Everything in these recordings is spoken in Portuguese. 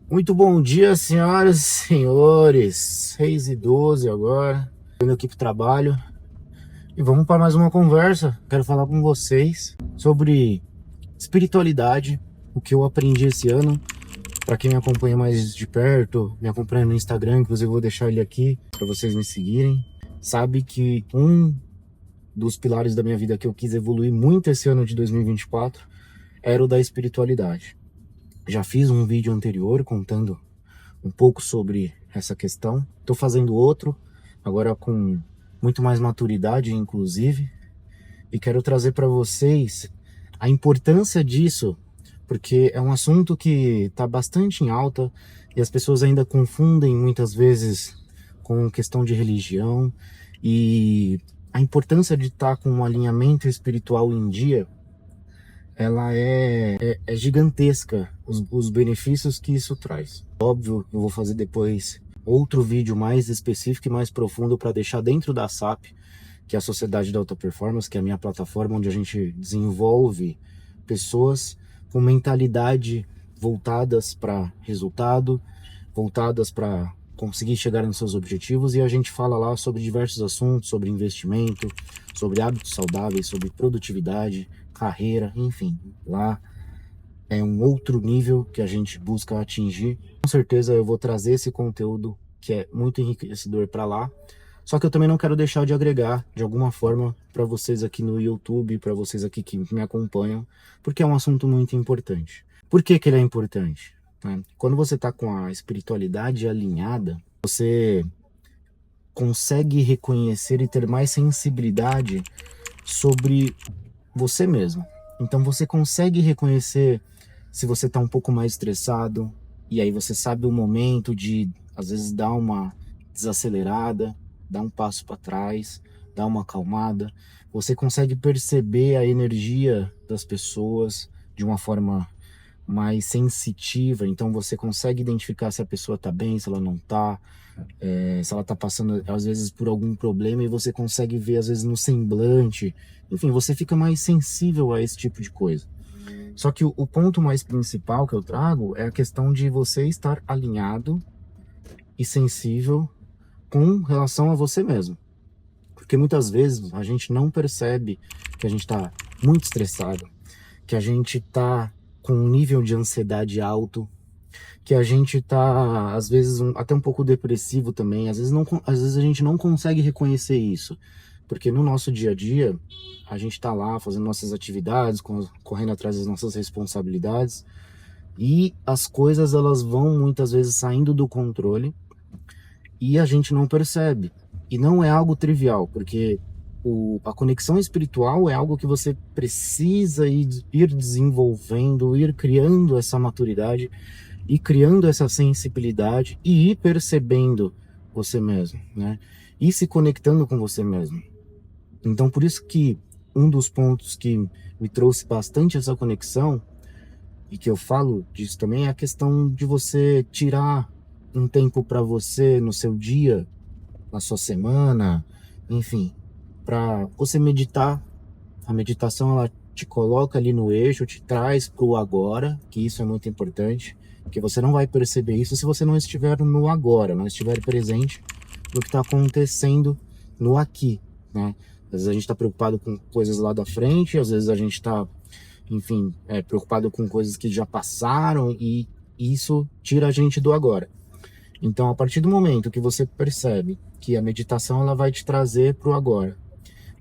Muito bom dia, senhoras e senhores. 6h12 agora, indo aqui pro trabalho. E vamos para mais uma conversa. Quero falar com vocês sobre espiritualidade, o que eu aprendi esse ano. Para quem me acompanha mais de perto, me acompanha no Instagram, inclusive eu vou deixar ele aqui para vocês me seguirem. Sabe que um dos pilares da minha vida que eu quis evoluir muito esse ano de 2024 era o da espiritualidade. Já fiz um vídeo anterior contando um pouco sobre essa questão. Estou fazendo outro, agora com muito mais maturidade, inclusive, e quero trazer para vocês a importância disso, porque é um assunto que está bastante em alta e as pessoas ainda confundem muitas vezes com questão de religião e a importância de estar com um alinhamento espiritual em dia, ela é gigantesca, os benefícios que isso traz. Óbvio, eu vou fazer depois outro vídeo mais específico e mais profundo para deixar dentro da SAP, que é a Sociedade da Alta Performance, que é a minha plataforma onde a gente desenvolve pessoas com mentalidade voltadas para resultado, voltadas para conseguir chegar nos seus objetivos, e a gente fala lá sobre diversos assuntos, sobre investimento, sobre hábitos saudáveis, sobre produtividade, carreira, enfim. Lá é um outro nível que a gente busca atingir. Com certeza eu vou trazer esse conteúdo que é muito enriquecedor para lá. Só que eu também não quero deixar de agregar de alguma forma para vocês aqui no YouTube, para vocês aqui que me acompanham, porque é um assunto muito importante. Por que que ele é importante? Né? Quando você está com a espiritualidade alinhada, você consegue reconhecer e ter mais sensibilidade sobre você mesmo. Então você consegue reconhecer se você está um pouco mais estressado, e aí você sabe o momento de, às vezes, dar uma desacelerada, dar um passo para trás, dar uma acalmada. Você consegue perceber a energia das pessoas de uma forma mais sensitiva, então você consegue identificar se a pessoa está bem, se ela não está, se ela está passando às vezes por algum problema, e você consegue ver às vezes no semblante, enfim, você fica mais sensível a esse tipo de coisa. Só que o ponto mais principal que eu trago é a questão de você estar alinhado e sensível com relação a você mesmo. Porque muitas vezes a gente não percebe que a gente está muito estressado, que a gente está com um nível de ansiedade alto, que a gente tá, às vezes, até um pouco depressivo também. Às vezes, não, às vezes a gente não consegue reconhecer isso. Porque no nosso dia a dia, a gente tá lá fazendo nossas atividades, correndo atrás das nossas responsabilidades. E as coisas, elas vão muitas vezes saindo do controle e a gente não percebe. E não é algo trivial, porque a conexão espiritual é algo que você precisa ir desenvolvendo, ir criando essa maturidade e criando essa sensibilidade e ir percebendo você mesmo, né? E se conectando com você mesmo. Então, por isso que um dos pontos que me trouxe bastante essa conexão, e que eu falo disso também, é a questão de você tirar um tempo para você no seu dia, na sua semana, enfim, para você meditar. A meditação, ela te coloca ali no eixo, te traz para o agora, que isso é muito importante, porque você não vai perceber isso se você não estiver no agora, não estiver presente no que está acontecendo no aqui, né? Às vezes a gente está preocupado com coisas lá da frente, às vezes a gente está, enfim, preocupado com coisas que já passaram, e isso tira a gente do agora. Então, a partir do momento que você percebe que a meditação, ela vai te trazer para o agora,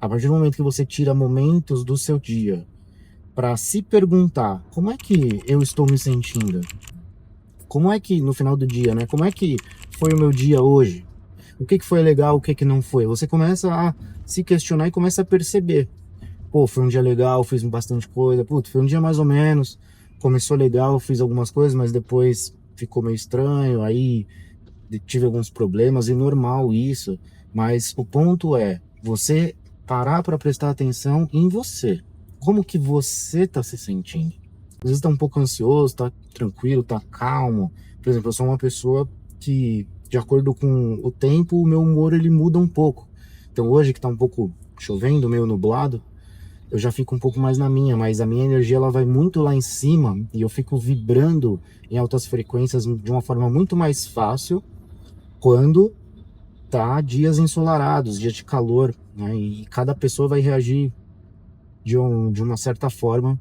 a partir do momento que você tira momentos do seu dia para se perguntar como é que eu estou me sentindo, como é que no final do dia, né? Como é que foi o meu dia hoje? O que foi legal, o que não foi? Você começa a se questionar e começa a perceber. Pô, foi um dia legal, fiz bastante coisa. Putz, foi um dia mais ou menos. Começou legal, fiz algumas coisas, mas depois ficou meio estranho. Aí tive alguns problemas, e normal isso. Mas o ponto é você parar para prestar atenção em você. Como que você tá se sentindo? Às vezes tá um pouco ansioso, tá tranquilo, tá calmo. Por exemplo, eu sou uma pessoa que, de acordo com o tempo, o meu humor ele muda um pouco. Então hoje que tá um pouco chovendo, meio nublado, eu já fico um pouco mais na minha, mas a minha energia ela vai muito lá em cima e eu fico vibrando em altas frequências de uma forma muito mais fácil quando tá dias ensolarados, dias de calor, né? E cada pessoa vai reagir de uma certa forma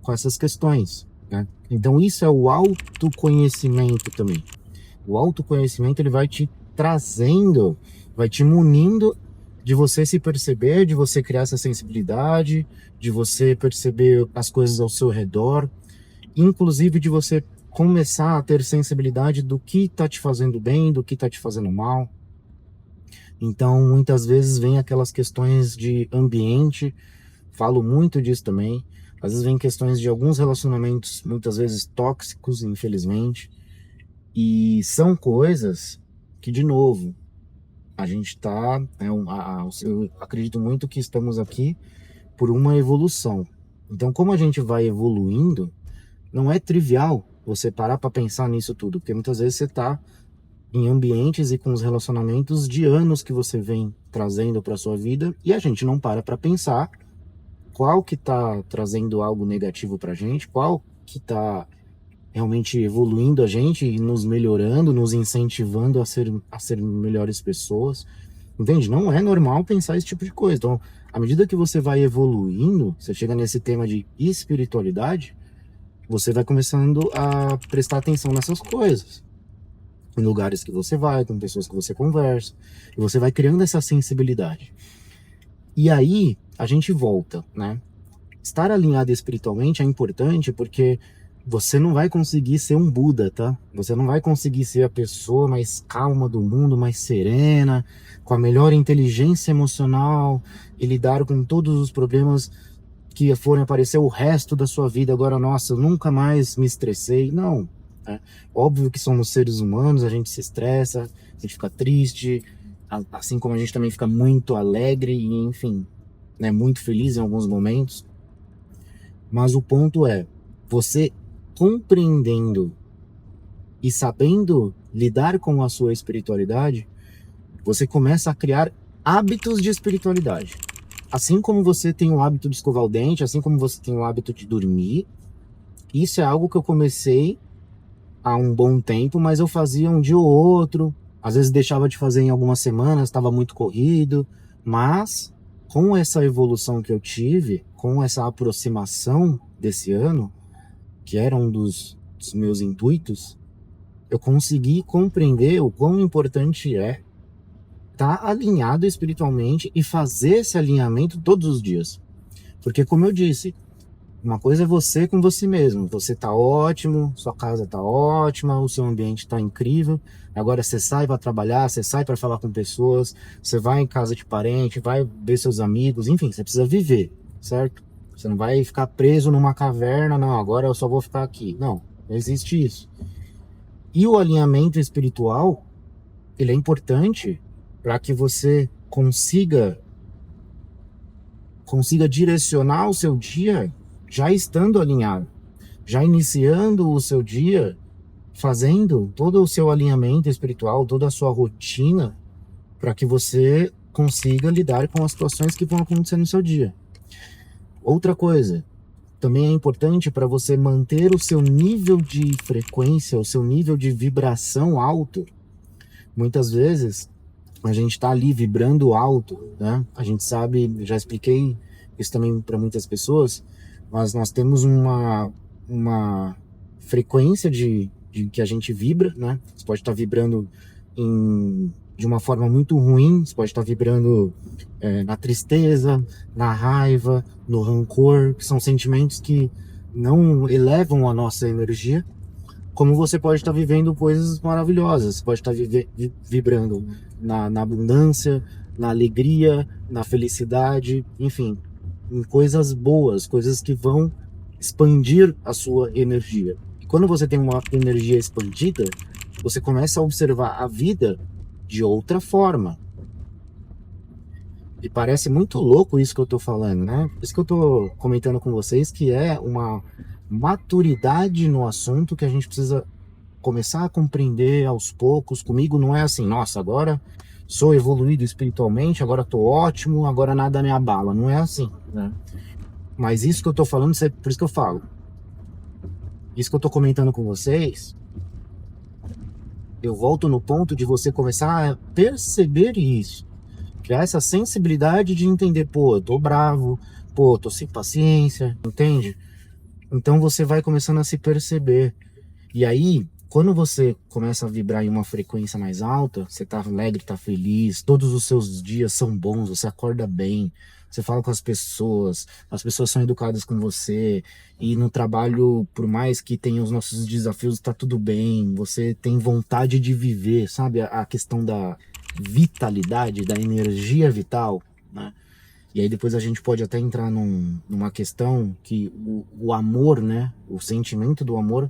com essas questões, né? Então isso é o autoconhecimento também. O autoconhecimento ele vai te trazendo, vai te munindo de você se perceber, de você criar essa sensibilidade, de você perceber as coisas ao seu redor, inclusive de você começar a ter sensibilidade do que está te fazendo bem, do que está te fazendo mal. Então, muitas vezes vem aquelas questões de ambiente, falo muito disso também. Às vezes vem questões de alguns relacionamentos, muitas vezes tóxicos, infelizmente. E são coisas que, de novo, a gente tá, eu acredito muito que estamos aqui por uma evolução. Então, como a gente vai evoluindo, não é trivial você parar para pensar nisso tudo, porque muitas vezes você tá em ambientes e com os relacionamentos de anos que você vem trazendo para sua vida e a gente não para pensar qual que tá trazendo algo negativo pra gente, qual que tá realmente evoluindo a gente e nos melhorando, nos incentivando a ser melhores pessoas. Entende? Não é normal pensar esse tipo de coisa. Então, à medida que você vai evoluindo, você chega nesse tema de espiritualidade, você vai começando a prestar atenção nessas coisas. Em lugares que você vai, com pessoas que você conversa, e você vai criando essa sensibilidade. E aí, a gente volta, né? Estar alinhado espiritualmente é importante porque você não vai conseguir ser um Buda, tá? Você não vai conseguir ser a pessoa mais calma do mundo, mais serena, com a melhor inteligência emocional e lidar com todos os problemas que forem aparecer o resto da sua vida. Agora, nossa, eu nunca mais me estressei. Não, né? Óbvio que somos seres humanos, a gente se estressa, a gente fica triste, assim como a gente também fica muito alegre e, enfim, né, muito feliz em alguns momentos. Mas o ponto é, você compreendendo e sabendo lidar com a sua espiritualidade, você começa a criar hábitos de espiritualidade. Assim como você tem o hábito de escovar o dente, assim como você tem o hábito de dormir, isso é algo que eu comecei há um bom tempo, mas eu fazia um dia ou outro, às vezes deixava de fazer em algumas semanas, estava muito corrido, mas com essa evolução que eu tive, com essa aproximação desse ano, que era um dos meus intuitos, eu consegui compreender o quão importante é estar alinhado espiritualmente e fazer esse alinhamento todos os dias. Porque, como eu disse, uma coisa é você com você mesmo. Você tá ótimo, sua casa tá ótima, o seu ambiente tá incrível. Agora você sai para trabalhar, você sai para falar com pessoas, você vai em casa de parente, vai ver seus amigos, enfim, você precisa viver, certo? Você não vai ficar preso numa caverna, não, agora eu só vou ficar aqui. Não existe isso. E o alinhamento espiritual, ele é importante para que você consiga direcionar o seu dia já estando alinhado, já iniciando o seu dia, fazendo todo o seu alinhamento espiritual, toda a sua rotina, para que você consiga lidar com as situações que vão acontecer no seu dia. Outra coisa, também é importante para você manter o seu nível de frequência, o seu nível de vibração alto. Muitas vezes a gente está ali vibrando alto, né? A gente sabe, já expliquei isso também para muitas pessoas, mas nós temos uma frequência de que a gente vibra, né? Você pode estar vibrando de uma forma muito ruim, você pode estar vibrando na tristeza, na raiva, no rancor, que são sentimentos que não elevam a nossa energia, como você pode estar vivendo coisas maravilhosas, você pode estar vibrando na abundância, na alegria, na felicidade, enfim, em coisas boas, coisas que vão expandir a sua energia. E quando você tem uma energia expandida, você começa a observar a vida de outra forma. E parece muito louco isso que eu tô falando, né? Por isso que eu tô comentando com vocês que é uma maturidade no assunto que a gente precisa começar a compreender aos poucos. Comigo não é assim, nossa, agora sou evoluído espiritualmente, agora tô ótimo, agora nada me abala. Não é assim, né? Mas isso que eu tô falando, por isso que eu falo. Isso que eu tô comentando com vocês, eu volto no ponto de você começar a perceber isso. Criar essa sensibilidade de entender, pô, eu tô bravo, pô, eu tô sem paciência, entende? Então você vai começando a se perceber. E aí, quando você começa a vibrar em uma frequência mais alta, você tá alegre, tá feliz, todos os seus dias são bons, você acorda bem, você fala com as pessoas são educadas com você, e no trabalho, por mais que tenha os nossos desafios, tá tudo bem, você tem vontade de viver, sabe? A questão da vitalidade, da energia vital, né? E aí depois a gente pode até entrar numa questão que o amor, né? O sentimento do amor,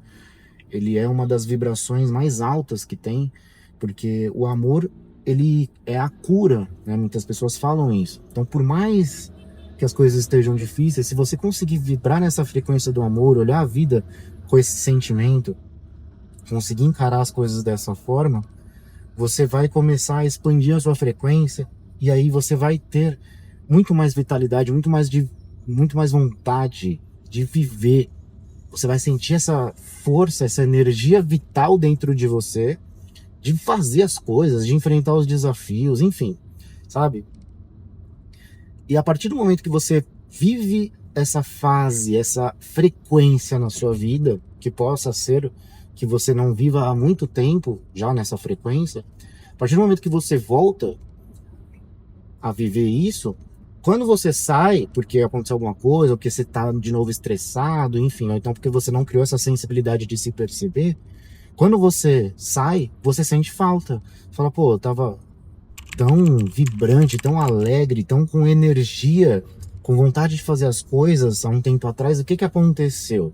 ele é uma das vibrações mais altas que tem, porque o amor, ele é a cura, né? Muitas pessoas falam isso. Então, por mais que as coisas estejam difíceis, se você conseguir vibrar nessa frequência do amor, olhar a vida com esse sentimento, conseguir encarar as coisas dessa forma, você vai começar a expandir a sua frequência e aí você vai ter muito mais vitalidade, muito mais vontade de viver. Você vai sentir essa força, essa energia vital dentro de você, de fazer as coisas, de enfrentar os desafios, enfim, sabe? E a partir do momento que você vive essa fase, essa frequência na sua vida, que possa ser que você não viva há muito tempo já nessa frequência, a partir do momento que você volta a viver isso, quando você sai, porque aconteceu alguma coisa, ou porque você tá de novo estressado, enfim, ou então porque você não criou essa sensibilidade de se perceber, quando você sai, você sente falta. Fala, pô, eu tava tão vibrante, tão alegre, tão com energia, com vontade de fazer as coisas há um tempo atrás, o que que aconteceu?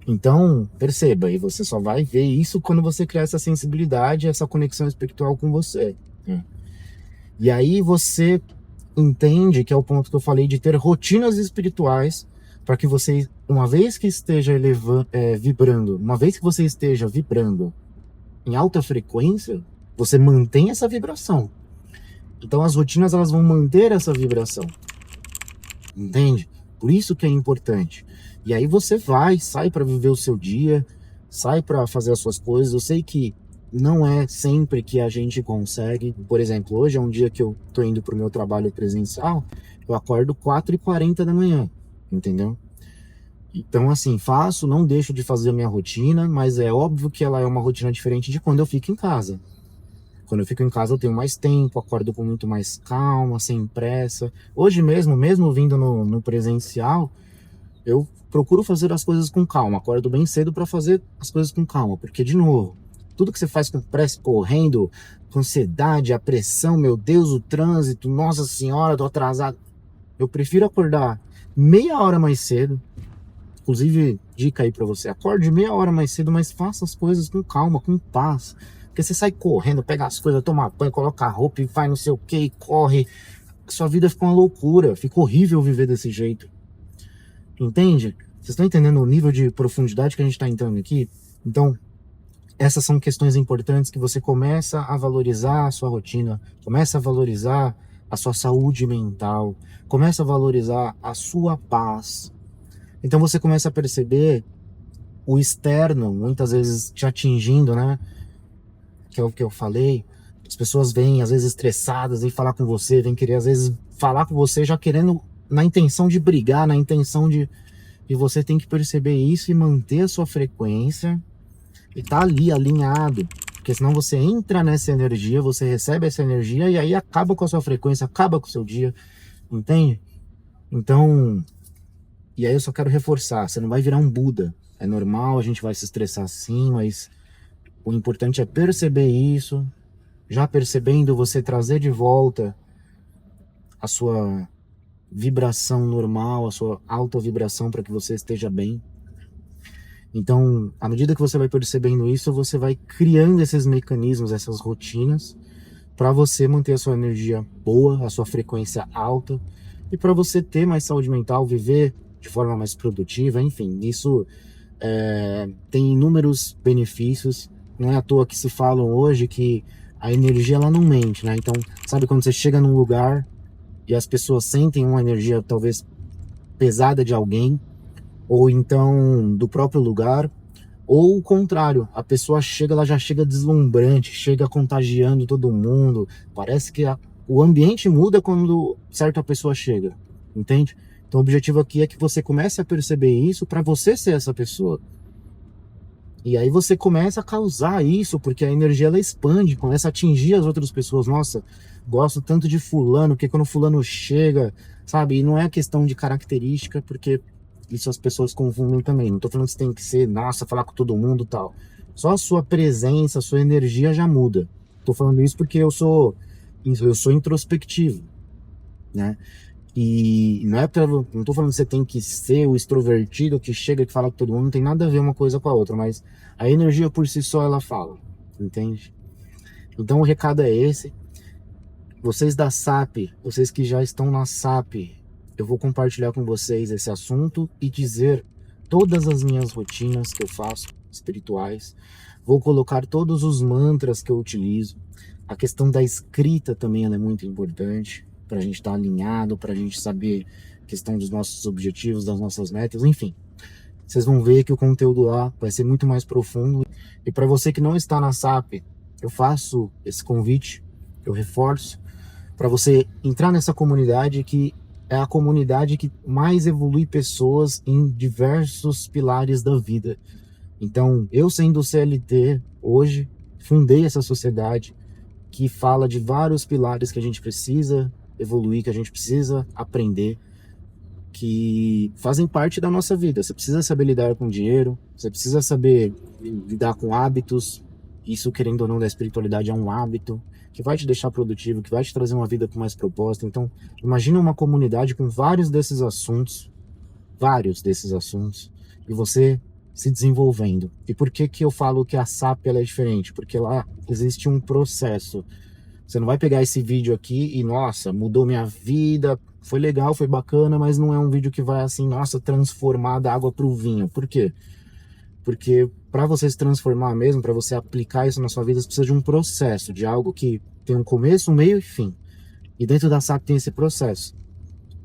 Então, perceba, e você só vai ver isso quando você criar essa sensibilidade, essa conexão espiritual com você. E aí você entende, que é o ponto que eu falei, de ter rotinas espirituais, para que você, uma vez que esteja vibrando, uma vez que você esteja vibrando em alta frequência, você mantém essa vibração. Então as rotinas, elas vão manter essa vibração, entende? Por isso que é importante. E aí você sai para viver o seu dia, sai para fazer as suas coisas. Eu sei que não é sempre que a gente consegue. Por exemplo, hoje é um dia que eu tô indo pro meu trabalho presencial, eu acordo 4h40 da manhã, entendeu? Então, assim, não deixo de fazer a minha rotina, mas é óbvio que ela é uma rotina diferente de quando eu fico em casa. Quando eu fico em casa eu tenho mais tempo, acordo com muito mais calma, sem pressa. Hoje mesmo vindo no presencial, eu procuro fazer as coisas com calma. Acordo bem cedo para fazer as coisas com calma, porque, de novo, tudo que você faz com pressa, correndo, com ansiedade, a pressão, meu Deus, o trânsito, nossa senhora, tô atrasado. Eu prefiro acordar meia hora mais cedo. Inclusive, dica aí pra você, acorde meia hora mais cedo, mas faça as coisas com calma, com paz. Porque você sai correndo, pega as coisas, toma banho, coloca a roupa e vai não sei o que, e corre. Sua vida fica uma loucura, fica horrível viver desse jeito. Entende? Vocês estão entendendo o nível de profundidade que a gente está entrando aqui? Então, essas são questões importantes que você começa a valorizar a sua rotina, começa a valorizar a sua saúde mental, começa a valorizar a sua paz. Então você começa a perceber o externo, muitas vezes te atingindo, né? Que é o que eu falei. As pessoas vêm, às vezes, estressadas, vêm falar com você, vêm querer, às vezes, falar com você já querendo, na intenção de brigar, na intenção de... E você tem que perceber isso e manter a sua frequência e tá ali alinhado, porque senão você entra nessa energia, você recebe essa energia e aí acaba com a sua frequência, acaba com o seu dia, entende? Então, e aí eu só quero reforçar, você não vai virar um Buda, é normal, a gente vai se estressar sim, mas o importante é perceber isso, já percebendo, você trazer de volta a sua vibração normal, a sua alta vibração para que você esteja bem. Então, à medida que você vai percebendo isso, você vai criando esses mecanismos, essas rotinas, para você manter a sua energia boa, a sua frequência alta, e para você ter mais saúde mental, viver de forma mais produtiva, enfim, isso tem inúmeros benefícios. Não é à toa que se falam hoje que a energia, ela não mente, né? Então, sabe quando você chega num lugar e as pessoas sentem uma energia talvez pesada de alguém, ou então do próprio lugar, ou o contrário, a pessoa chega, ela já chega deslumbrante, chega contagiando todo mundo, parece que o ambiente muda quando certa pessoa chega, entende? Então o objetivo aqui é que você comece a perceber isso para você ser essa pessoa. E aí você começa a causar isso, porque a energia ela expande, começa a atingir as outras pessoas. Nossa, gosto tanto de fulano, porque quando fulano chega, sabe? E não é questão de característica, porque isso as pessoas confundem também. Não tô falando que você tem que ser, nossa, falar com todo mundo e tal. Só a sua presença, a sua energia já muda. Tô falando isso porque eu sou introspectivo, né? E não é não tô falando que você tem que ser o extrovertido que chega, que fala com todo mundo, não tem nada a ver uma coisa com a outra, mas a energia por si só ela fala, entende? Então o recado é esse. Vocês da SAP, vocês que já estão na SAP, eu vou compartilhar com vocês esse assunto e dizer todas as minhas rotinas que eu faço, espirituais. Vou colocar todos os mantras que eu utilizo. A questão da escrita também ela é muito importante, para a gente estar alinhado, para a gente saber a questão dos nossos objetivos, das nossas metas, enfim. Vocês vão ver que o conteúdo lá vai ser muito mais profundo. E para você que não está na SAP, eu faço esse convite, eu reforço, para você entrar nessa comunidade que é a comunidade que mais evolui pessoas em diversos pilares da vida. Então, eu sendo CLT hoje, fundei essa sociedade que fala de vários pilares que a gente precisa evoluir, que a gente precisa aprender, que fazem parte da nossa vida. Você precisa saber lidar com dinheiro, você precisa saber lidar com hábitos. Isso, querendo ou não, da espiritualidade é um hábito que vai te deixar produtivo, que vai te trazer uma vida com mais propósito. Então, imagina uma comunidade com vários desses assuntos, e você se desenvolvendo. E por que que eu falo que a SAP ela é diferente? Porque lá existe um processo. Você não vai pegar esse vídeo aqui e, nossa, mudou minha vida, foi legal, foi bacana, mas não é um vídeo que vai assim, nossa, transformar da água pro vinho. Por quê? Porque para você se transformar mesmo, para você aplicar isso na sua vida, você precisa de um processo, de algo que tem um começo, um meio e fim. E dentro da SAP tem esse processo,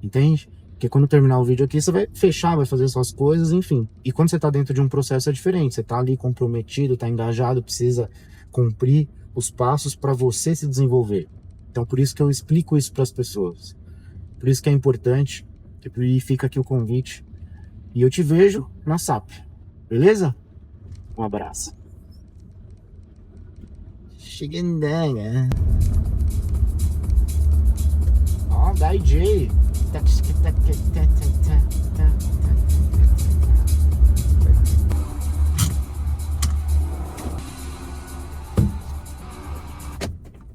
entende? Porque quando terminar o vídeo aqui, você vai fechar, vai fazer suas coisas, enfim. E quando você tá dentro de um processo é diferente, você tá ali comprometido, tá engajado, precisa cumprir os passos para você se desenvolver. Então por isso que eu explico isso para as pessoas. Por isso que é importante, e fica aqui o convite. E eu te vejo na SAP, beleza? Um abraço. Chegando, né? Ó, DJ.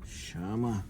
Chama.